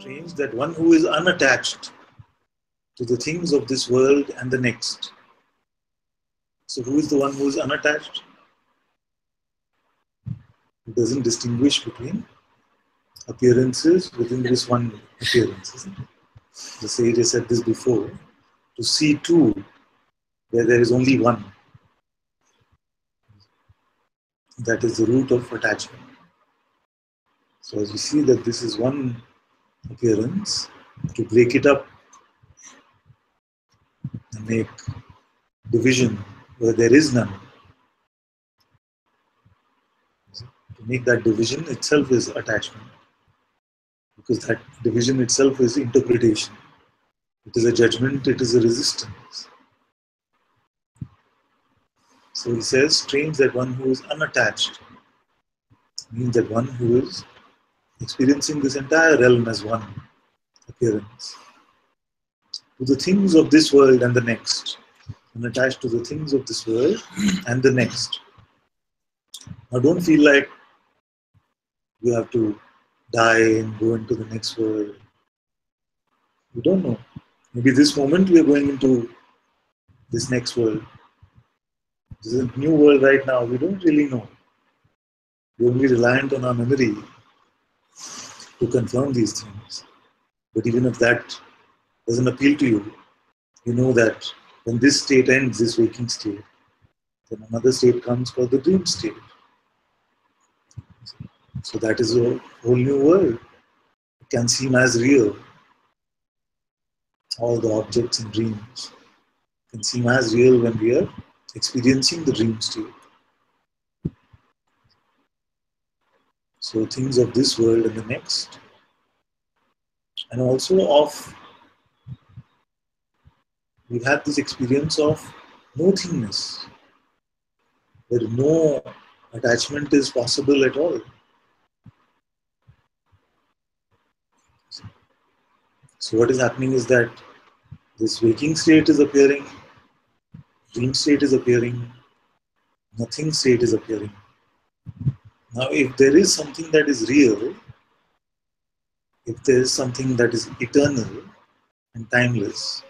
strange that one who is unattached to the things of this world and the next. So who is the one who is unattached? He doesn't distinguish between appearances within this one appearance, isn't it? The sage has said this before, to see two where there is only one. That is the root of attachment. So as we see that this is one appearance, to break it up and make division where there is none, to make that division itself is attachment. Because that division itself is interpretation. It is a judgment, it is a resistance. So he says, strange that one who is unattached means that one who is experiencing this entire realm as one appearance. To the things of this world and the next. Unattached to the things of this world and the next. Now don't feel like you have to die and go into the next world. You don't know. Maybe this moment we are going into this next world. This is a new world right now. We don't really know. We're only reliant on our memory to confirm these things. But even if that doesn't appeal to you, you know that when this state ends, this waking state, then another state comes called the dream state. So that is a whole new world. It can seem as real. All the objects in dreams can seem as real when we are experiencing the dream state. So things of this world and the next, and also of, we've had this experience of nothingness, where no attachment is possible at all. So what is happening is that this waking state is appearing, dream state is appearing, nothing state is appearing. Now if there is something that is real, if there is something that is eternal and timeless,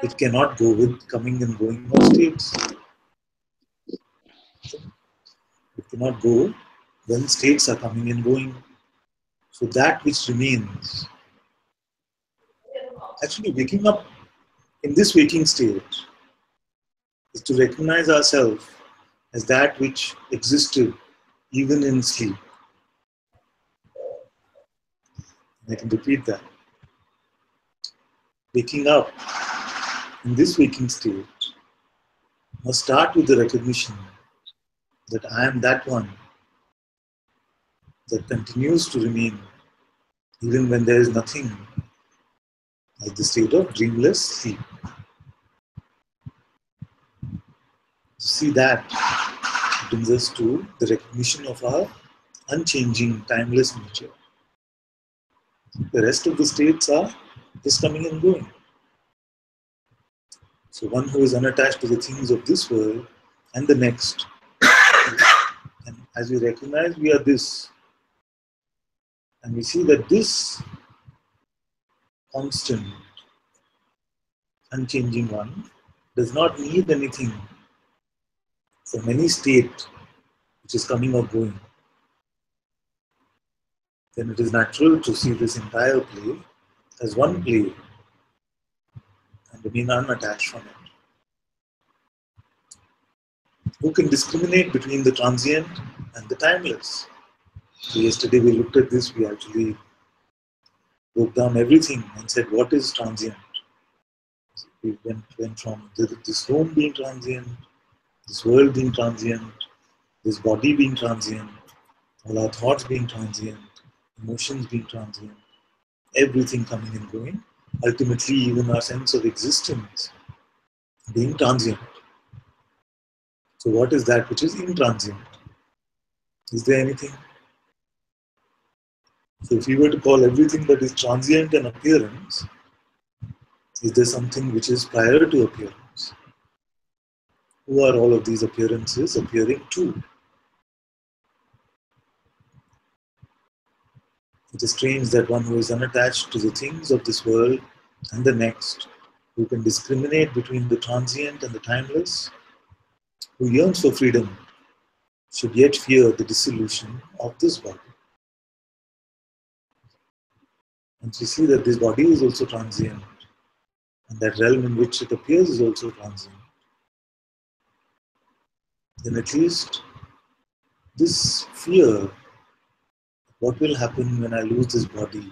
it cannot go with coming and going of states. It cannot go when states are coming and going. So that which remains, actually waking up in this waking state is to recognize ourselves as that which existed even in sleep. I can repeat that. Waking up in this waking state must start with the recognition that I am that one that continues to remain even when there is nothing, like the state of dreamless sleep. To see that brings us to the recognition of our unchanging, timeless nature. The rest of the states are just coming and going. So one who is unattached to the things of this world and the next, and as we recognize we are this, and we see that this constant, unchanging one does not need anything from any state which is coming or going, then it is natural to see this entire play as one play and remain unattached from it. Who can discriminate between the transient and the timeless? So yesterday we looked at this, we actually broke down everything and said what is transient. We went from this home being transient, this world being transient, this body being transient, all our thoughts being transient, emotions being transient, everything coming and going, ultimately even our sense of existence being transient. So what is that which is intransient? Is there anything? So if we were to call everything that is transient an appearance, is there something which is prior to appearance? Who are all of these appearances appearing to? It is strange that one who is unattached to the things of this world and the next, who can discriminate between the transient and the timeless, who yearns for freedom, should yet fear the dissolution of this body. And we see that this body is also transient, and that realm in which it appears is also transient. Then at least this fear, what will happen when I lose this body?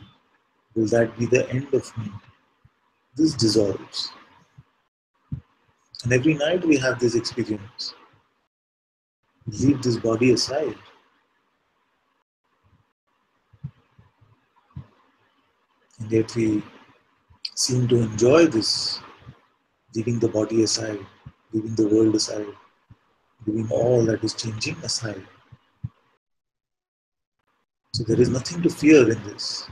Will that be the end of me? This dissolves. And every night we have this experience. We leave this body aside. And yet we seem to enjoy this, leaving the body aside, leaving the world aside, leaving all that is changing aside. So there is nothing to fear in this.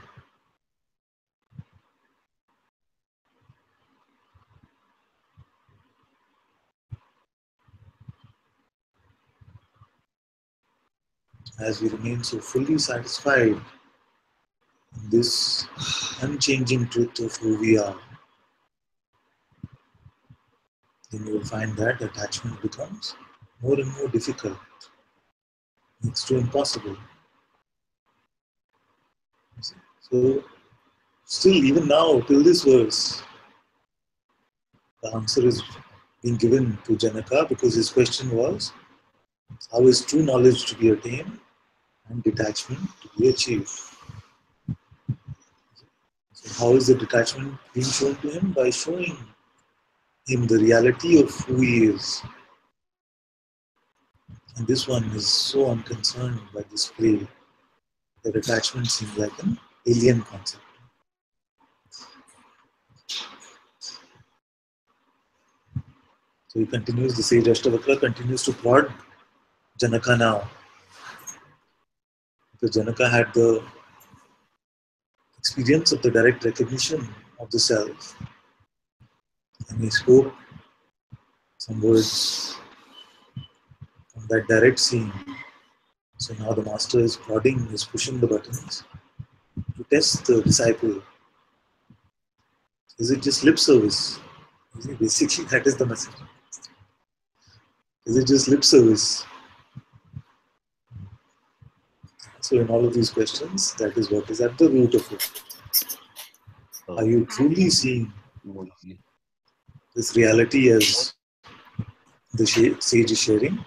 As we remain so fully satisfied in this unchanging truth of who we are, then you will find that attachment becomes more and more difficult, next to impossible. So, still, even now, till this verse, the answer is being given to Janaka because his question was, how is true knowledge to be attained and detachment to be achieved? So how is the detachment being shown to him? By showing him the reality of who he is. And this one is so unconcerned by this play that attachment seems like an alien concept. So he continues, the sage Ashtavakra continues to prod Janaka now. Because Janaka had the experience of the direct recognition of the self. And he spoke some words from that direct seeing. So now the master is prodding, is pushing the buttons to test the disciple. Is it just lip service? Basically, that is the message. Is it just lip service? So in all of these questions, that is what is at the root of it. Are you truly seeing this reality as the sage is sharing?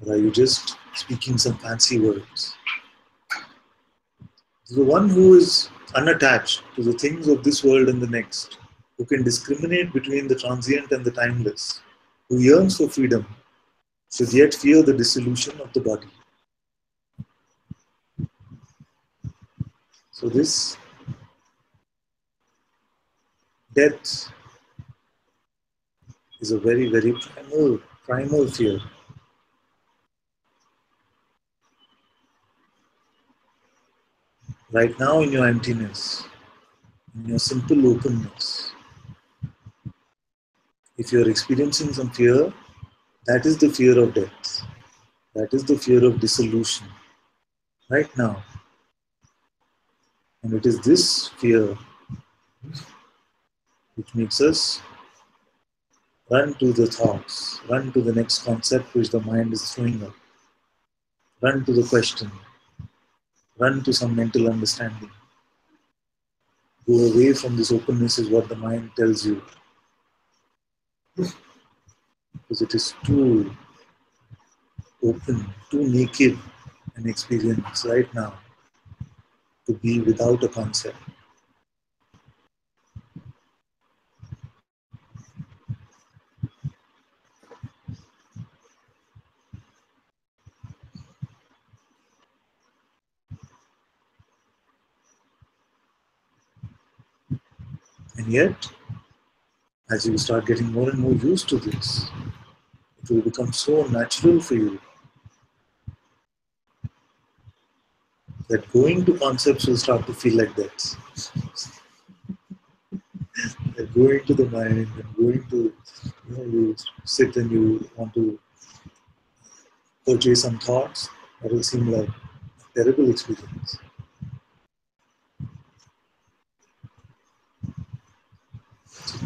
Or are you just speaking some fancy words? The one who is unattached to the things of this world and the next, who can discriminate between the transient and the timeless, who yearns for freedom, should yet fear the dissolution of the body. So this death is a very, very primal fear. Right now in your emptiness, in your simple openness, if you are experiencing some fear, that is the fear of death. That is the fear of dissolution. Right now. And it is this fear which makes us run to the thoughts, run to the next concept which the mind is throwing up, run to the question, run to some mental understanding. Go away from this openness is what the mind tells you. Because it is too open, too naked an experience right now to be without a concept. And yet, as you start getting more and more used to this, it will become so natural for you that going to concepts will start to feel like that. That going to the mind and going to, you sit and you want to purchase some thoughts, that will seem like a terrible experience.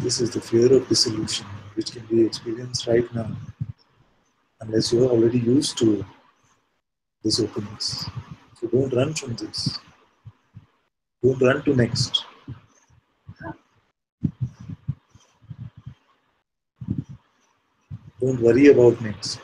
This is the fear of dissolution, which can be experienced right now, unless you are already used to this openness. So don't run from this. Don't run to next. Don't worry about next.